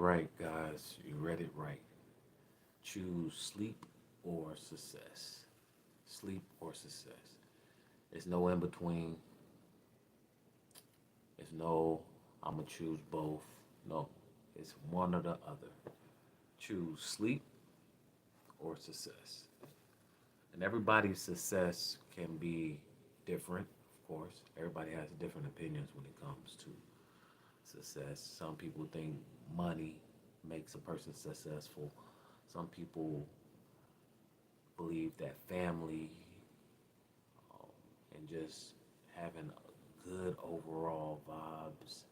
right, guys. You read it right. Choose sleep or success. Sleep or success. There's no in between. There's no, I'm going to choose both. No, it's one or the other. Choose sleep or success. And everybody's success can be different, of course. Everybody has different opinions when it comes to success. Some people think money makes a person successful. Some people believe that family um, and just having good overall vibes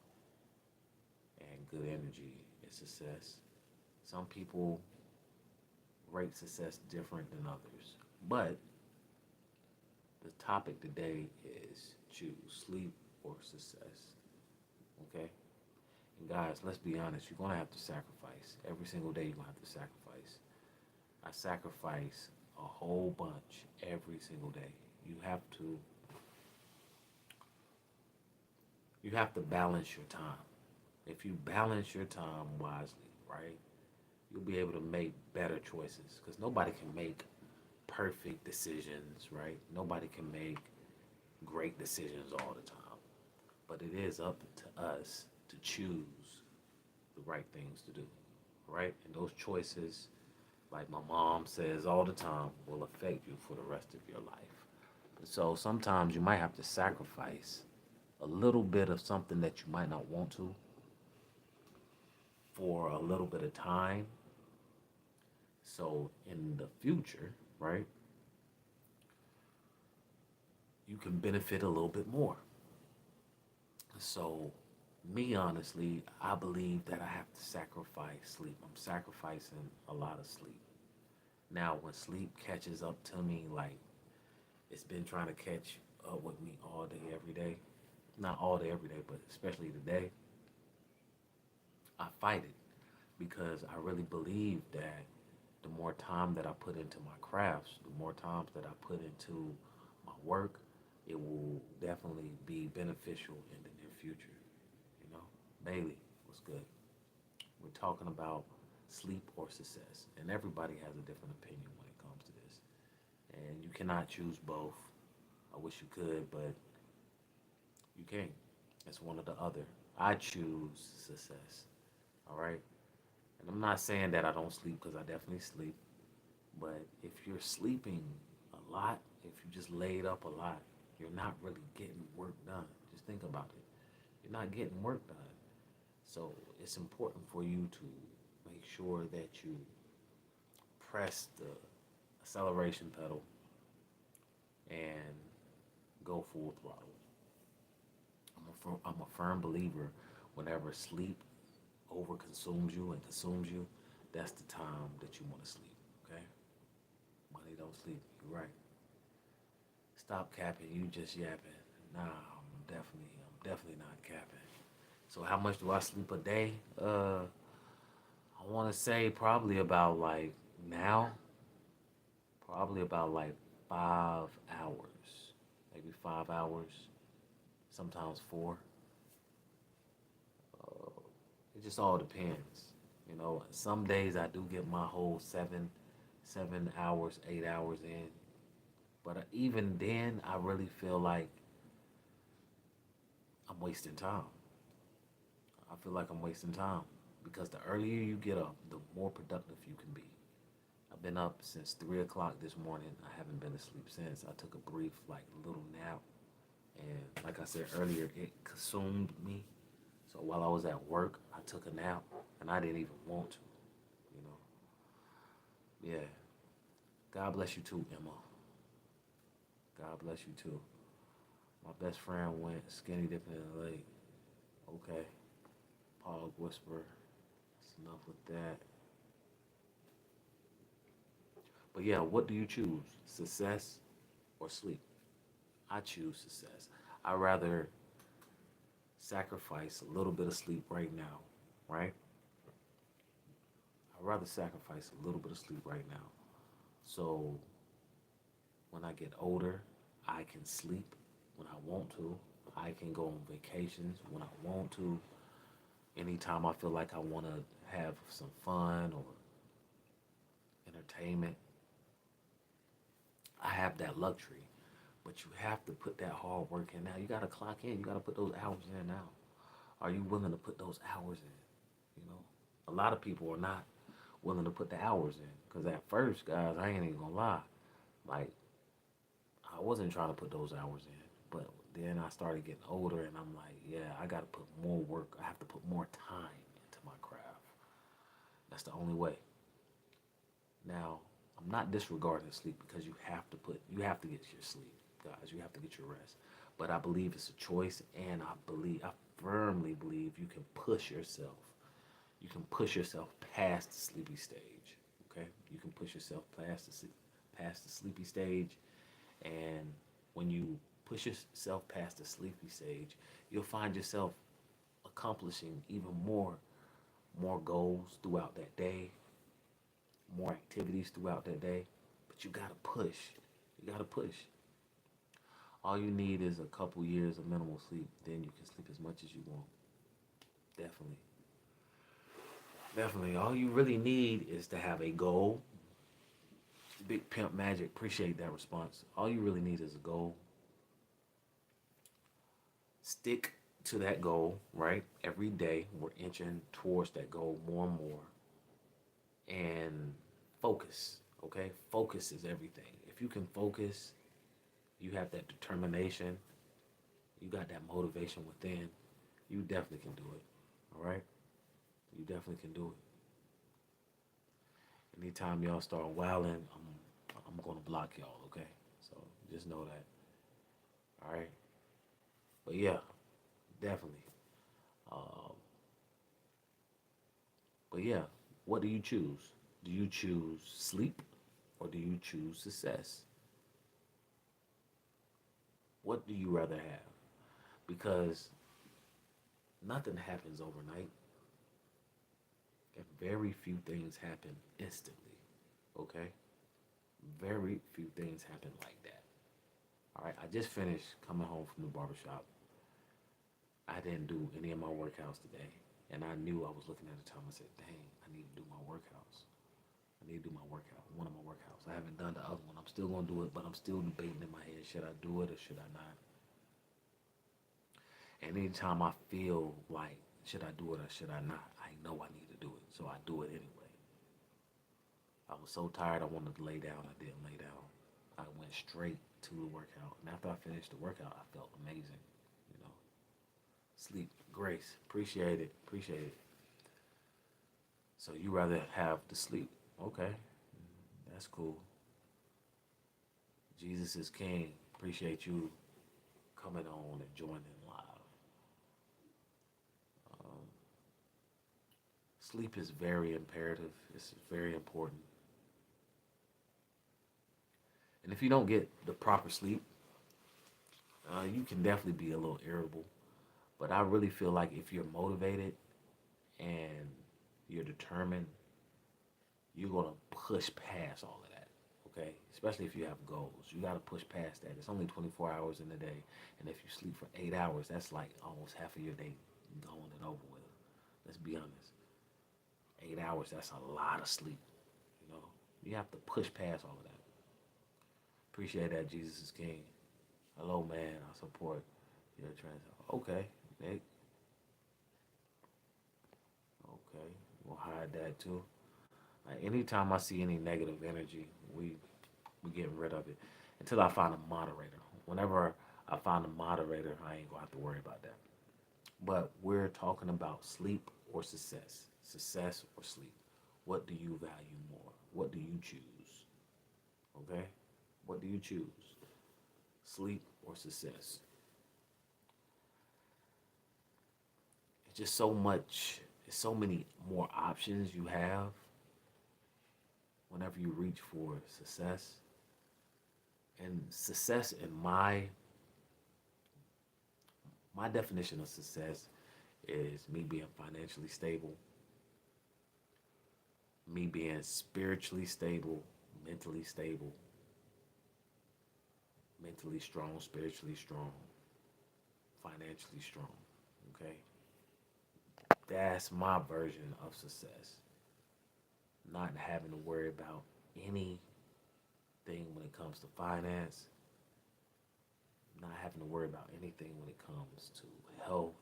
and good energy is success. Some people rate success different than others. But the topic today is choose sleep or success. Okay? And guys, let's be honest, you're gonna have to sacrifice. Every single day you're gonna have to sacrifice. I sacrifice a whole bunch every single day. You have to you have to balance your time. If you balance your time wisely, right, you'll be able to make better choices because nobody can make perfect decisions, right? Nobody can make great decisions all the time. But it is up to us to choose the right things to do, right? And those choices, like my mom says all the time, will affect you for the rest of your life. So sometimes you might have to sacrifice a little bit of something that you might not want to for a little bit of time. So in the future, right, you can benefit a little bit more. So, me honestly, I believe that I have to sacrifice sleep. I'm sacrificing a lot of sleep. Now, when sleep catches up to me, like it's been trying to catch up with me all day, every day. Not all day, every day, but especially today, I fight it because I really believe that the more time that I put into my crafts, the more times that I put into my work, it will definitely be beneficial in the near future. You know, Bailey, what's good? We're talking about sleep or success, and everybody has a different opinion when it comes to this. And you cannot choose both. I wish you could, but you can't. It's one or the other. I choose success. All right. And I'm not saying that I don't sleep because I definitely sleep. But if you're sleeping a lot, if you just laid up a lot, you're not really getting work done. Just think about it. You're not getting work done. So it's important for you to make sure that you press the acceleration pedal and go full throttle. I'm a firm believer whenever sleep overconsumes you and consumes you, that's the time that you want to sleep. Okay? Money don't sleep. You're right. Stop capping. You just yapping. Nah, I'm definitely not capping. So how much do I sleep a day? I want to say probably about like now, probably about like 5 hours, maybe 5 hours, sometimes four. It just all depends. You know, some days I do get my whole 7 hours, 8 hours in. But even then, I really feel like I'm wasting time. I feel like I'm wasting time because the earlier you get up, the more productive you can be. I've been up since 3 o'clock this morning. I haven't been asleep since. I took a brief, like, little nap, and like I said earlier, it consumed me. So while I was at work, I took a nap, and I didn't even want to. You know, yeah. God bless you too, Emma. God bless you too. My best friend went skinny dipping in the lake. Okay. Pog whisper. That's enough with that. But yeah, what do you choose? Success or sleep? I choose success. I rather sacrifice a little bit of sleep right now, right? I'd rather sacrifice a little bit of sleep right now. So when I get older, I can sleep when I want to. I can go on vacations when I want to. Anytime I feel like I want to have some fun or entertainment. I have that luxury, but you have to put that hard work in now. You got to clock in. You got to put those hours in now. Are you willing to put those hours in? You know, a lot of people are not willing to put the hours in because at first, guys, I ain't even gonna lie, like I wasn't trying to put those hours in, but then I started getting older, and I'm like, yeah, I got to put more work. I have to put more time into my craft. That's the only way. Now, I'm not disregarding sleep because you have to get your sleep, guys. You have to get your rest. But I believe it's a choice, and I firmly believe you can push yourself. You can push yourself past the sleepy stage. Okay, you can push yourself past the sleepy stage, and when you push yourself past the sleepy stage, you'll find yourself accomplishing even more goals throughout that day, more activities throughout that day. But you gotta push. You gotta push. All you need is a couple years of minimal sleep. Then you can sleep as much as you want. Definitely. Definitely. All you really need is to have a goal. Big Pimp Magic. Appreciate that response. All you really need is a goal. Stick to that goal, right? Every day we're inching towards that goal more and more. And focus, okay? Focus is everything. If you can focus, you have that determination, you got that motivation within, you definitely can do it, all right? You definitely can do it. Anytime y'all start wilding, I'm gonna block y'all, okay? So just know that, all right? But yeah, definitely. Um, but yeah, what do you choose? Do you choose sleep or do you choose success? What do you rather have? Because nothing happens overnight, and very few things happen instantly. Okay? Very few things happen like that. All right, I just finished coming home from the barbershop. I didn't do any of my workouts today, and I knew I was looking at the time. I said, dang, I need to do my workouts. I need to do my workout, one of my workouts. I haven't done the other one. I'm still going to do it, but I'm still debating in my head, should I do it or should I not? And anytime I feel like, should I do it or should I not? I know I need to do it, so I do it anyway. I was so tired I wanted to lay down. I didn't lay down. I went straight to the workout. And after I finished the workout, I felt amazing. You know, sleep, grace, appreciate it, appreciate it. So you rather have the sleep. Okay, that's cool. Jesus is King. Appreciate you coming on and joining live. Um, Sleep is very imperative. It's very important. And if you don't get the proper sleep, you can definitely be a little irritable. But I really feel like if you're motivated and you're determined, you're gonna push past all of that. Okay, especially if you have goals, you gotta push past that. It's only 24 hours in a day, and if you sleep for 8 hours, that's like almost half of your day going and over with. Let's be honest. 8 hours, that's a lot of sleep. You know, you have to push past all of that. Appreciate that, Jesus is King. Hello, man. I support your trans. Okay, Nick. Okay, we'll hide that too. Like anytime I see any negative energy, we getting rid of it until I find a moderator. Whenever I find a moderator, I ain't gonna have to worry about that. But we're talking about sleep or success, success or sleep. What do you value more? What do you choose? Okay, what do you choose? Sleep or success? It's just so much. It's so many more options you have whenever you reach for success. And success in my definition of success is me being financially stable, me being spiritually stable, mentally stable, mentally strong, spiritually strong, financially strong. Okay? That's my version of success. Not having to worry about anything when it comes to finance, not having to worry about anything when it comes to health.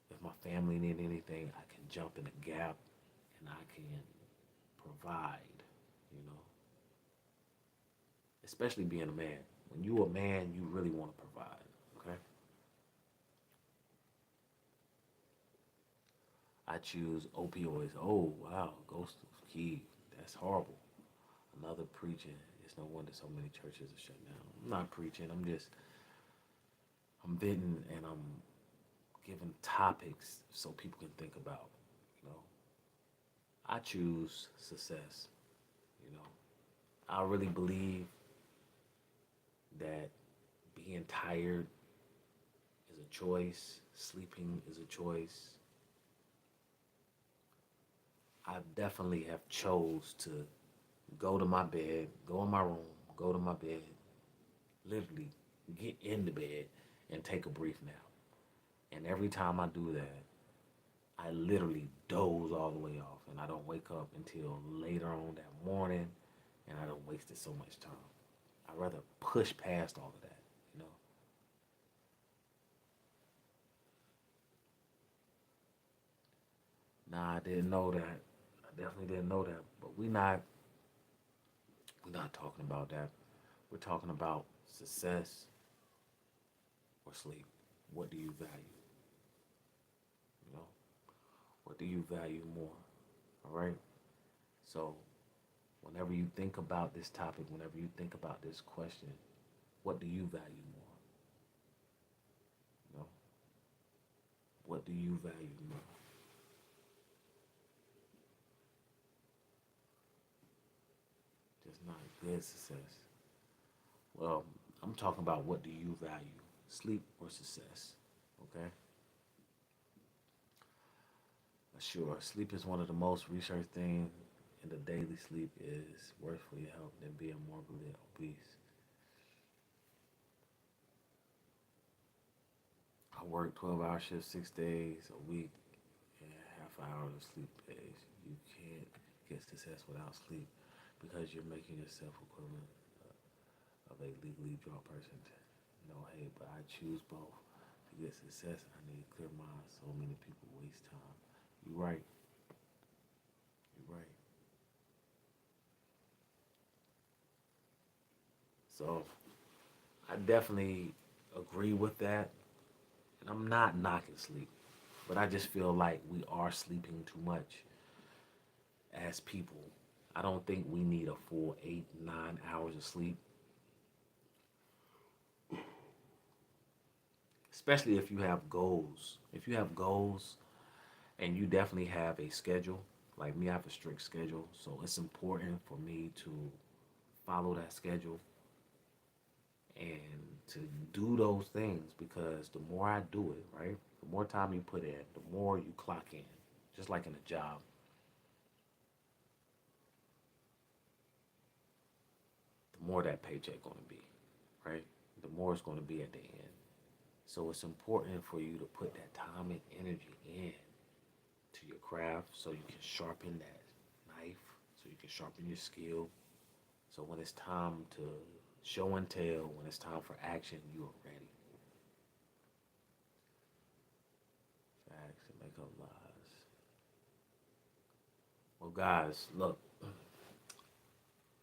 If my family need anything, I can jump in the gap and I can provide, you know. Especially being a man. When you a man, you really want to provide, okay? I choose opioids. Oh, wow, Ghost of Key. That's horrible. Another preaching. It's no wonder so many churches are shut down. I'm not preaching. I'm venting and I'm giving topics so people can think about, you know. I choose success, you know. I really believe that being tired is a choice, sleeping is a choice. I definitely have chose to go to my bed, go in my room, go to my bed, literally get in the bed and take a brief nap. And every time I do that, I literally doze all the way off and I don't wake up until later on that morning and I don't wasted so much time. I'd rather push past all of that, you know. Nah, I didn't know that. I definitely didn't know that. But we're not talking about that. We're talking about success or sleep. What do you value? You know, what do you value more? All right. So, whenever you think about this topic, whenever you think about this question, what do you value more? You know, what do you value more? Just not good success. Well, I'm talking about what do you value, sleep or success? Okay. Sure, sleep is one of the most researched things, and the daily sleep is worse for your health than being morbidly obese. I work 12-hour shifts 6 days a week and half an hour of sleep days. You can't get success without sleep because you're making yourself equivalent of a legally drunk person. No, hey, but I choose both. To get success, I need a clear mind. So many people waste time. You're right. You're right. So I definitely agree with that. And I'm not knocking sleep, but I just feel like we are sleeping too much as people. I don't think we need a full 8, 9 hours of sleep, especially if you have goals. If you have goals and you definitely have a schedule, like me, I have a strict schedule, so it's important for me to follow that schedule and to do those things because the more I do it, right, the more time you put in, the more you clock in, just like in a job, the more that paycheck going to be, right? The more it's going to be at the end. So it's important for you to put that time and energy in to your craft so you can sharpen that knife, so you can sharpen your skill. So when it's time to show and tell, when it's time for action, you are ready. Facts and make up lies. Well, guys, look,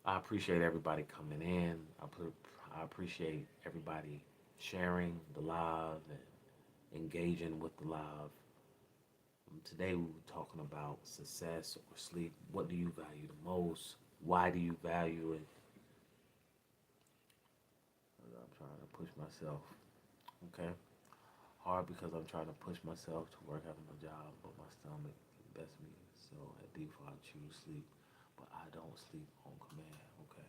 I appreciate everybody coming in. I appreciate everybody sharing the live and engaging with the live. Today we were talking about success or sleep. What do you value the most? Why do you value it? I'm trying to push myself. Okay. Hard because I'm trying to push myself to work out my job, but my stomach best me. So at default, I choose sleep, but I don't sleep on command. Okay.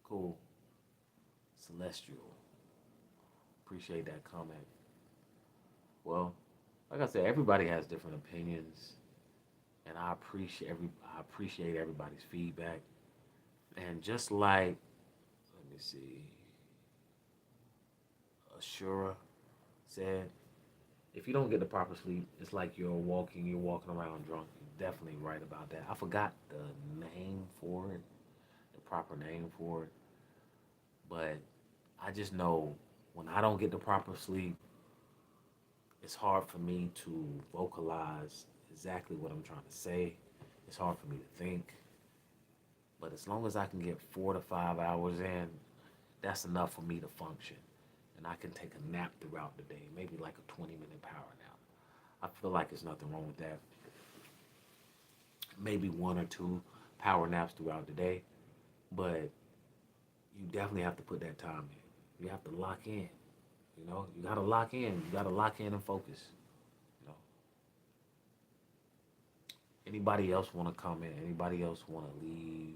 Cool. Celestial. Appreciate that comment. Well, like I said, everybody has different opinions, and I appreciate everybody's feedback. And just like, let me see, Ashura said, If you don't get the proper sleep, it's like you're walking around drunk. You're definitely right about that. I forgot the name for it, the proper name for it, but I just know when I don't get the proper sleep, it's hard for me to vocalize exactly what I'm trying to say. It's hard for me to think. But as long as I can get 4 to 5 hours in, that's enough for me to function. And I can take a nap throughout the day, maybe like a 20-minute power nap. I feel like there's nothing wrong with that. Maybe 1 or 2 power naps throughout the day, but you definitely have to put that time in. You have to lock in. You gotta lock in. You gotta lock in and focus. You know, anybody else want to comment? Anybody else want to leave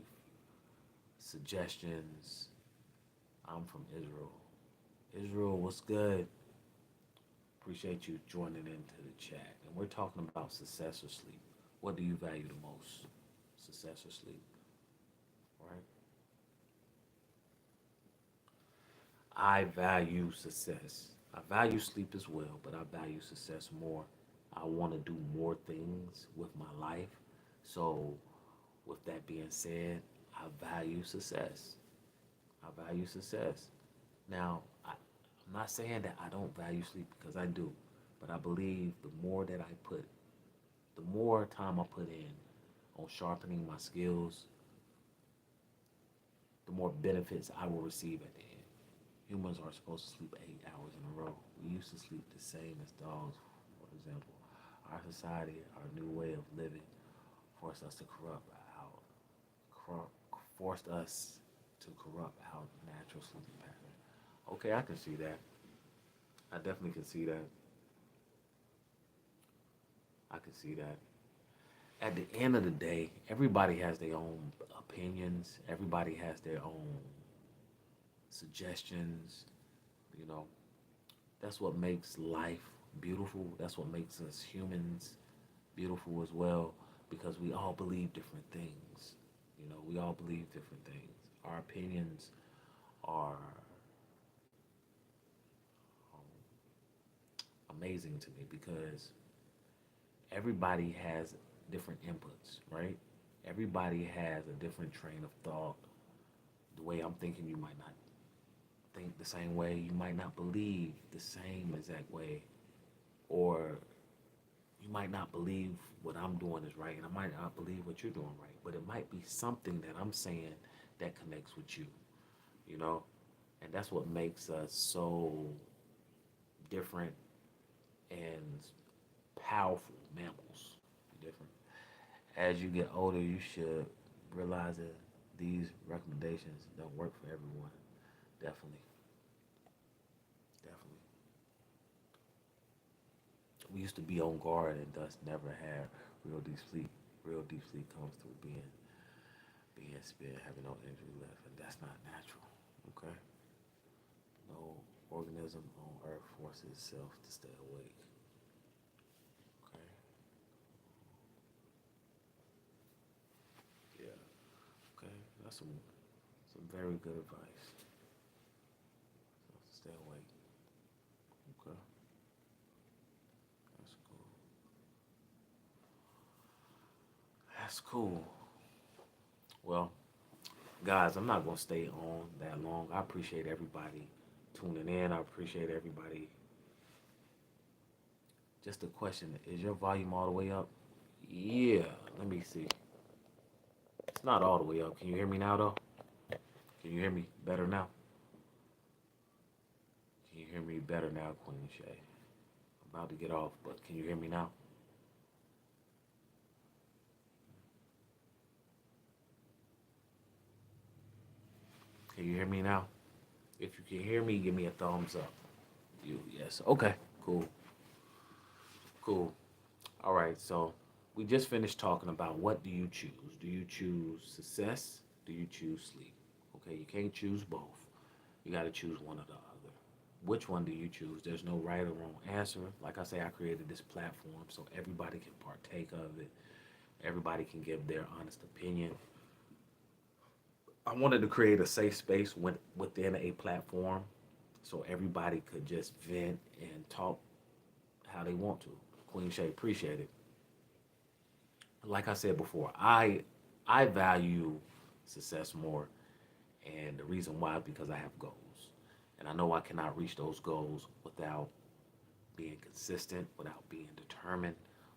suggestions? I'm from Israel. Israel, what's good? Appreciate you joining into the chat. And we're talking about success or sleep. What do you value the most? Success or sleep? Right? I value success. I value sleep as well, but I value success more. I want to do more things with my life. So, with that being said, I value success. I value success. Now, I'm not saying that I don't value sleep because I do, but I believe the more time I put in on sharpening my skills, the more benefits I will receive at the end. Humans are supposed to sleep 8 hours in a row. We used to sleep the same as dogs, for example. Our society, our new way of living, forced us to forced us to corrupt our natural sleeping pattern. Okay, I can see that. I definitely can see that. I can see that. At the end of the day, everybody has their own opinions. Everybody has their own suggestions. You know, that's what makes life beautiful. That's what makes us humans beautiful as well, because we all believe different things. We all believe different things. Our opinions are amazing to me because everybody has different inputs, right? Everybody has a different train of thought. The way I'm thinking, you might not think the same way. You might not believe the same exact way. Or you might not believe what I'm doing is right, and I might not believe what you're doing right. But it might be something that I'm saying that connects with you, you know? And that's what makes us so different and powerful mammals. Different. As you get older, you should realize that these recommendations don't work for everyone. Definitely, definitely. We used to be on guard and thus never have real deep sleep. Real deep sleep comes through being spent, having no injury left, and that's not natural. Okay, no organism on Earth forces itself to stay awake. Okay, yeah. Okay, that's some very good advice. So stay awake. Okay, that's cool. That's cool. Well, guys, I'm not gonna stay on that long. I appreciate everybody tuning in. I appreciate everybody. Just a question: is your volume all the way up? Yeah. Let me see. It's not all the way up. Can you hear me now, though? Can you hear me better now? Can you hear me better now, Queen Shay? I'm about to get off, but can you hear me now? Can you hear me now? If you can hear me, give me a thumbs up. Yes. Okay. Cool. Cool. All right. So we just finished talking about what do you choose? Do you choose success? Do you choose sleep? Okay. You can't choose both. You got to choose one or the other. Which one do you choose? There's no right or wrong answer. Like I say, I created this platform so everybody can partake of it. Everybody can give their honest opinion. I wanted to create a safe space within a platform so everybody could just vent and talk, how they want to. Queen Shay, appreciate it. Like I said before, I value success more, and the reason why is because I have goals, and I know I cannot reach those goals without being consistent, without being determined,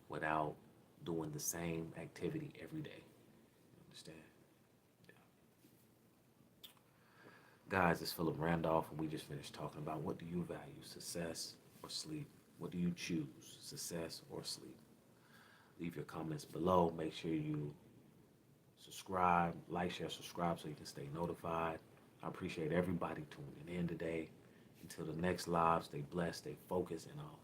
without doing the same activity every day. You understand? Guys, it's Philip Randolph, and we just finished talking about what do you value, success or sleep? What do you choose, success or sleep? Leave your comments below. Make sure you subscribe, like, share, subscribe so you can stay notified. I appreciate everybody tuning in today. Until the next live, stay blessed, stay focused, and I'll